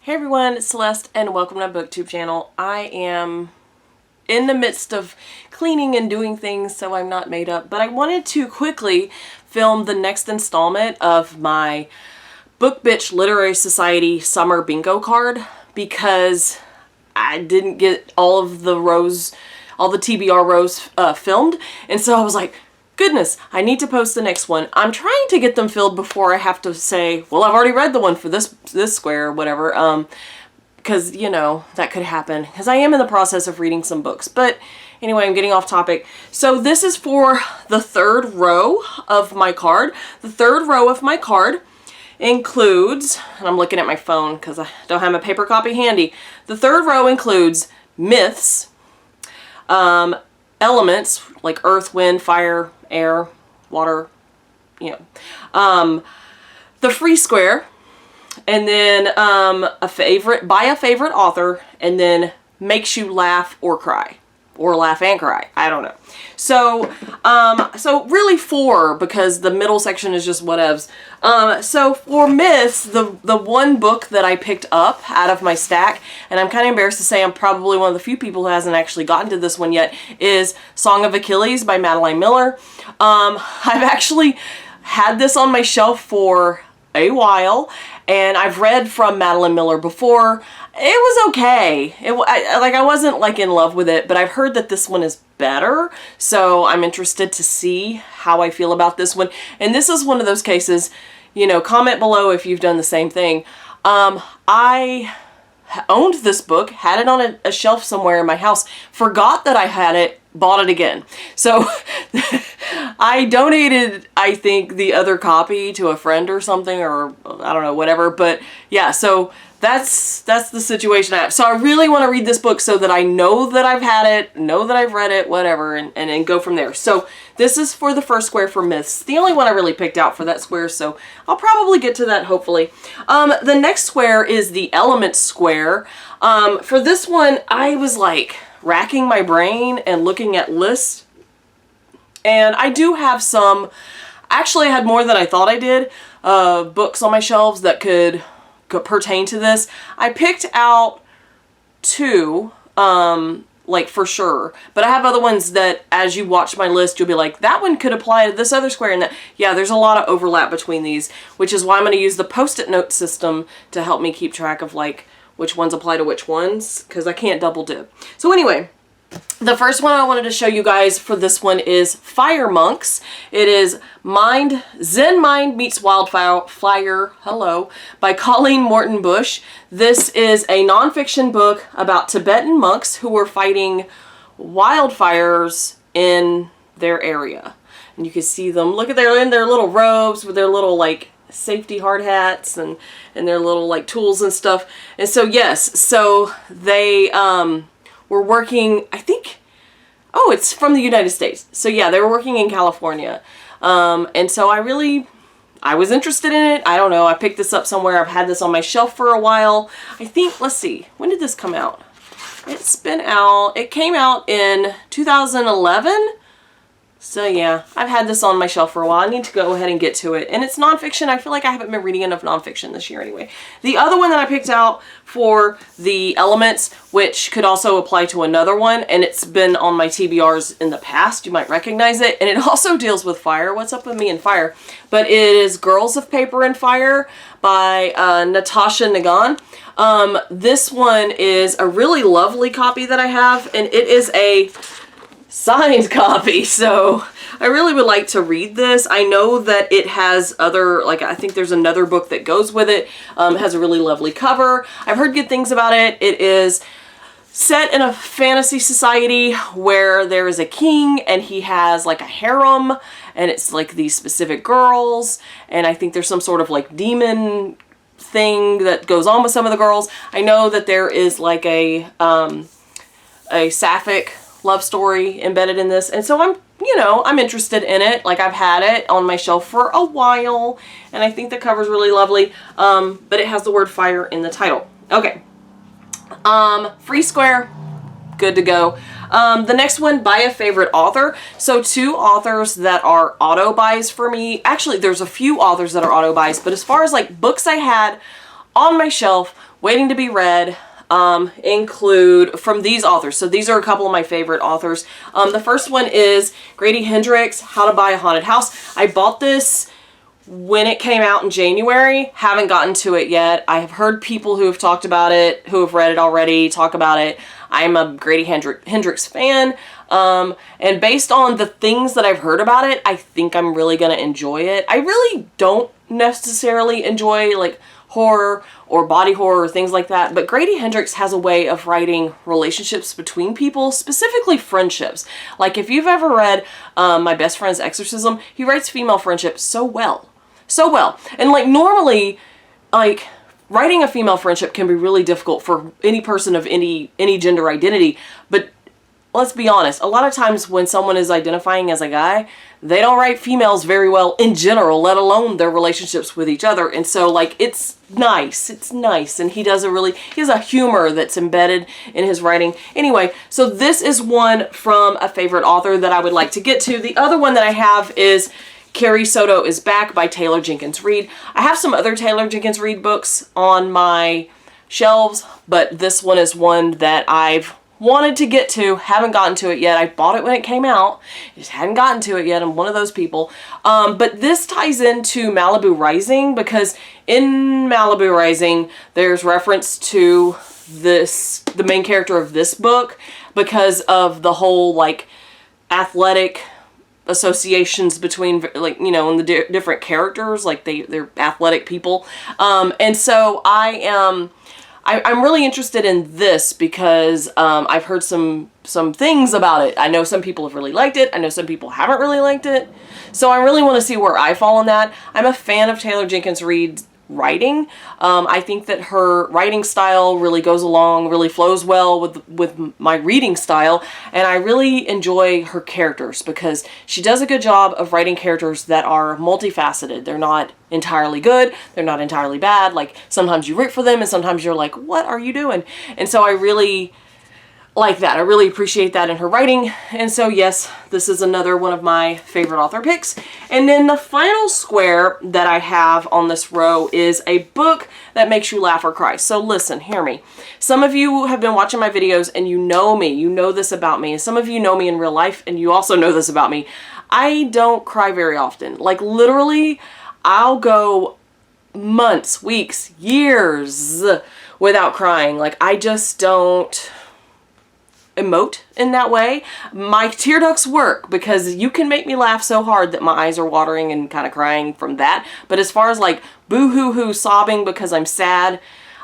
Hey everyone, it's Celeste and welcome to my BookTube channel. I am in the midst of cleaning and doing things, so I'm not made up, but I wanted to quickly film the next installment of my Book Bitch Literary Society Summer Bingo card because I didn't get all of the rows, all the TBR rows filmed, and so I was like, goodness, I need to post the next one. I'm trying to get them filled before I have to say, well, I've already read the one for this square or whatever, because, you know, that could happen, because I am in the process of reading some books. But anyway, I'm getting off topic. So this is for the third row of my card. The third row of my card includes, and I'm looking at my phone because I don't have my paper copy handy. The third row includes myths, elements like earth, wind, fire, air, water, you know, the free square, and then a favorite by a favorite author, and then makes you laugh or cry, or laugh and cry. I don't know. So so really four, because the middle section is just whatevs. So for myths, the one book that I picked up out of my stack, and I'm kind of embarrassed to say I'm probably one of the few people who hasn't actually gotten to this one yet, is Song of Achilles by Madeline Miller. I've actually had this on my shelf for a while, and I've read from Madeline Miller before. It was okay. I wasn't like in love with it, but I've heard that this one is better, so I'm interested to see how I feel about this one. And this is one of those cases, you know, comment below if you've done the same thing. I owned this book, had it on a shelf somewhere in my house, forgot that I had it, bought it again. So I donated, I think, the other copy to a friend or something, or I don't know, whatever. But yeah, so that's the situation I have. So I really want to read this book so that I know that I've had it, know that I've read it, whatever, and go from there. So this is for the first square for myths. The only one I really picked out for that square, so I'll probably get to that hopefully. The next square is the elements square. For this one, I was like racking my brain and looking at lists, and I do have some, actually I had more than I thought I did, books on my shelves that could pertain to this. I picked out two, like for sure, but I have other ones that as you watch my list, you'll be like, that one could apply to this other square, and that, yeah, there's a lot of overlap between these, which is why I'm going to use the post-it note system to help me keep track of like which ones apply to which ones, because I can't double dip. So anyway, the first one I wanted to show you guys for this one is Fire Monks. It is Zen Mind Meets Wildfire, hello, by Colleen Morton Bush. This is a nonfiction book about Tibetan monks who were fighting wildfires in their area. And you can see them, look at they're in their little robes with their little like safety hard hats and their little like tools and stuff. And so yes, so they were working, I think, oh, it's from the United States. So yeah, they were working in California. And so I was interested in it. I don't know, I picked this up somewhere. I've had this on my shelf for a while. I think, let's see, when did this come out? It came out in 2011. So yeah, I've had this on my shelf for a while. I need to go ahead and get to it. And it's nonfiction. I feel like I haven't been reading enough nonfiction this year anyway. The other one that I picked out for the elements, which could also apply to another one, and it's been on my TBRs in the past, you might recognize it, and it also deals with fire. What's up with me and fire? But it is Girls of Paper and Fire by Natasha Nagan. This one is a really lovely copy that I have, and it is a signed copy, so I really would like to read this. I know that it has other, like, I think there's another book that goes with it. It has a really lovely cover. I've heard good things about it. It is set in a fantasy society where there is a king and he has like a harem, and it's like these specific girls, and I think there's some sort of like demon thing that goes on with some of the girls. I know that there is like a sapphic love story embedded in this, and so I'm interested in it. Like, I've had it on my shelf for a while, and I think the cover's really lovely, but it has the word fire in the title. Okay, free square, good to go. The next one, by a favorite author. So two authors that are auto buys for me. Actually, there's a few authors that are auto buys, but as far as like books I had on my shelf waiting to be read include from these authors. So these are a couple of my favorite authors. The first one is Grady Hendrix, How to Buy a Haunted House. I bought this when it came out in January. Haven't gotten to it yet. I have heard people who have talked about it, who have read it already, talk about it. I'm a Grady Hendrix fan. And based on the things that I've heard about it, I think I'm really going to enjoy it. I really don't necessarily enjoy like horror or body horror or things like that, but Grady Hendrix has a way of writing relationships between people, specifically friendships. Like if you've ever read My Best Friend's Exorcism, he writes female friendships so well. So well. And like normally, like writing a female friendship can be really difficult for any person of any gender identity, but let's be honest, a lot of times when someone is identifying as a guy, they don't write females very well in general, let alone their relationships with each other. And so like it's nice. And he has a humor that's embedded in his writing. Anyway, so this is one from a favorite author that I would like to get to. The other one that I have is Carrie Soto is Back by Taylor Jenkins Reid. I have some other Taylor Jenkins Reid books on my shelves, but this one is one that I've wanted to get to, haven't gotten to it yet. I bought it when it came out, just hadn't gotten to it yet. I'm one of those people. But this ties into Malibu Rising, because in Malibu Rising, there's reference to the main character of this book, because of the whole like athletic associations between, like, you know, and the different characters, like they're athletic people. And so I'm really interested in this because I've heard some things about it. I know some people have really liked it. I know some people haven't really liked it. So I really want to see where I fall in that. I'm a fan of Taylor Jenkins Reid's writing. I think that her writing style really goes along, really flows well with my reading style, and I really enjoy her characters because she does a good job of writing characters that are multifaceted. They're not entirely good, they're not entirely bad. Like sometimes you root for them and sometimes you're like, what are you doing? And so I really like that. I really appreciate that in her writing. And so yes, this is another one of my favorite author picks. And then the final square that I have on this row is a book that makes you laugh or cry. So listen, hear me. Some of you have been watching my videos and you know me, you know this about me. And some of you know me in real life and you also know this about me. I don't cry very often. Like literally, I'll go months, weeks, years without crying. Like I just don't emote in that way. My tear ducts work because you can make me laugh so hard that my eyes are watering and kind of crying from that. But as far as like boo-hoo-hoo sobbing because I'm sad,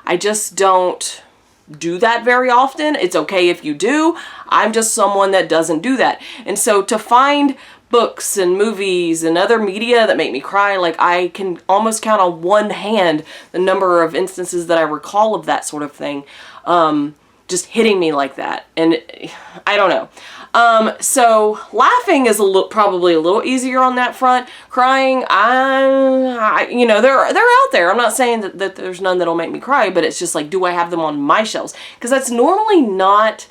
I just don't do that very often. It's okay if you do. I'm just someone that doesn't do that. And so to find books and movies and other media that make me cry, like I can almost count on one hand the number of instances that I recall of that sort of thing. Just hitting me like that. And I don't know. So laughing is probably a little easier on that front. Crying, you know, they're out there. I'm not saying that there's none that'll make me cry, but it's just like, do I have them on my shelves? Because that's normally not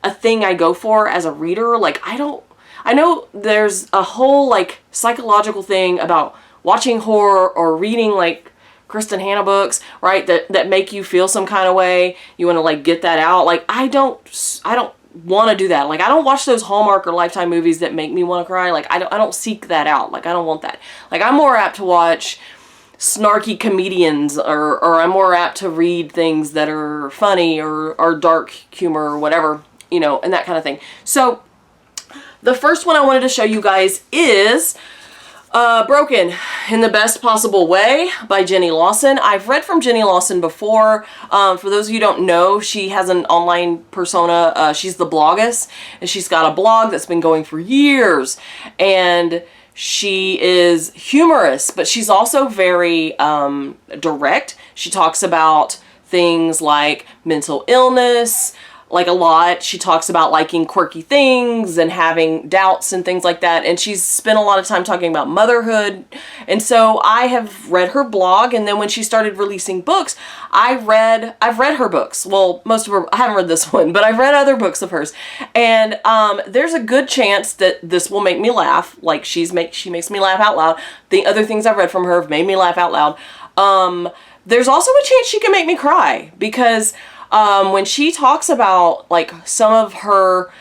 a thing I go for as a reader. Like I know there's a whole like psychological thing about watching horror or reading like Kristen Hanna books, right, that make you feel some kind of way. You want to like get that out. Like I don't want to do that. Like I don't watch those Hallmark or Lifetime movies that make me want to cry. Like I don't seek that out. Like I don't want that. Like I'm more apt to watch snarky comedians or I'm more apt to read things that are funny or dark humor or whatever, you know, and that kind of thing. So the first one I wanted to show you guys is Broken in the Best Possible Way by Jenny Lawson. I've read from Jenny Lawson before. For those of you who don't know, she has an online persona. She's the bloggess, and she's got a blog that's been going for years. And she is humorous, but she's also very direct. She talks about things like mental illness, like a lot. She talks about liking quirky things and having doubts and things like that. And she's spent a lot of time talking about motherhood. And so I have read her blog. And then when she started releasing books, I've read her books. Well, most of her, I haven't read this one, but I've read other books of hers. And there's a good chance that this will make me laugh. Like she makes me laugh out loud. The other things I've read from her have made me laugh out loud. there's also a chance she can make me cry, because when she talks about like some of her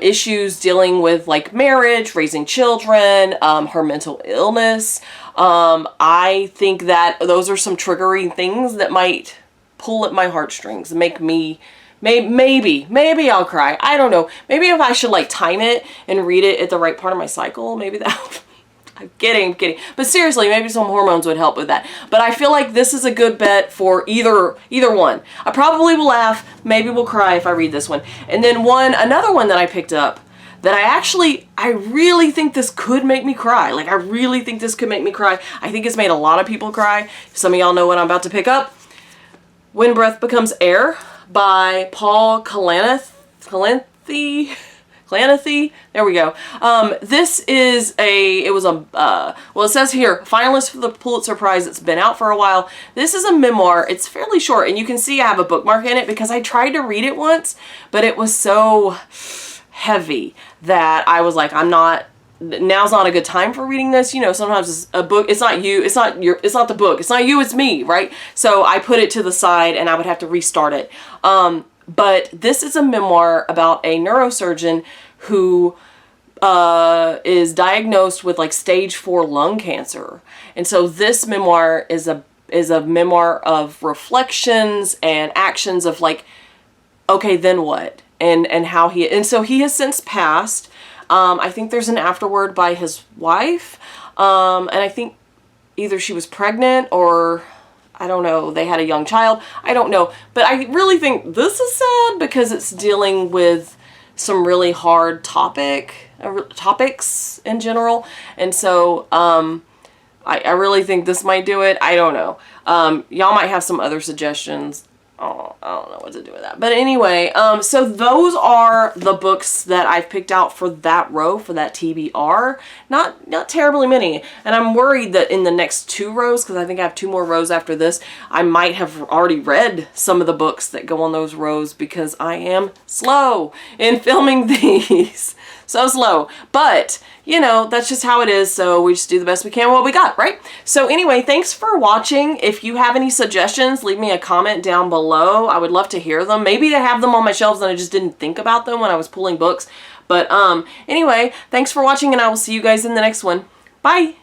issues dealing with like marriage, raising children, her mental illness, I think that those are some triggering things that might pull at my heartstrings and make me, maybe I'll cry. I don't know. Maybe if I should like time it and read it at the right part of my cycle, maybe that I'm kidding. But seriously, maybe some hormones would help with that. But I feel like this is a good bet for either one. I probably will laugh, maybe will cry if I read this one. And then another one that I picked up that I really think this could make me cry. Like, I really think this could make me cry. I think it's made a lot of people cry. Some of y'all know what I'm about to pick up. When Breath Becomes Air by Paul Kalanithi. There we go. This is well, it says here, finalist for the Pulitzer Prize. It's been out for a while. This is a memoir. It's fairly short, and you can see I have a bookmark in it because I tried to read it once, but it was so heavy that I was like, now's not a good time for reading this. You know, sometimes it's a book, it's not the book, it's not you, it's me, right? So I put it to the side and I would have to restart it. But this is a memoir about a neurosurgeon who is diagnosed with like stage 4 lung cancer. And so this memoir is a memoir of reflections and actions of like, okay, then what? And so he has since passed. I think there's an afterword by his wife. And I think either she was pregnant or, I don't know, they had a young child. I don't know. But I really think this is sad because it's dealing with some really hard topics in general. And so I really think this might do it. I don't know. Y'all might have some other suggestions. Oh, I don't know what to do with that. But anyway, so those are the books that I've picked out for that row, for that TBR. Not terribly many. And I'm worried that in the next 2 rows, because I think I have 2 more rows after this, I might have already read some of the books that go on those rows because I am slow in filming these. So slow. But, you know, that's just how it is. So we just do the best we can with what we got, right? So anyway, thanks for watching. If you have any suggestions, leave me a comment down below. I would love to hear them. Maybe I have them on my shelves and I just didn't think about them when I was pulling books. But anyway, thanks for watching and I will see you guys in the next one. Bye!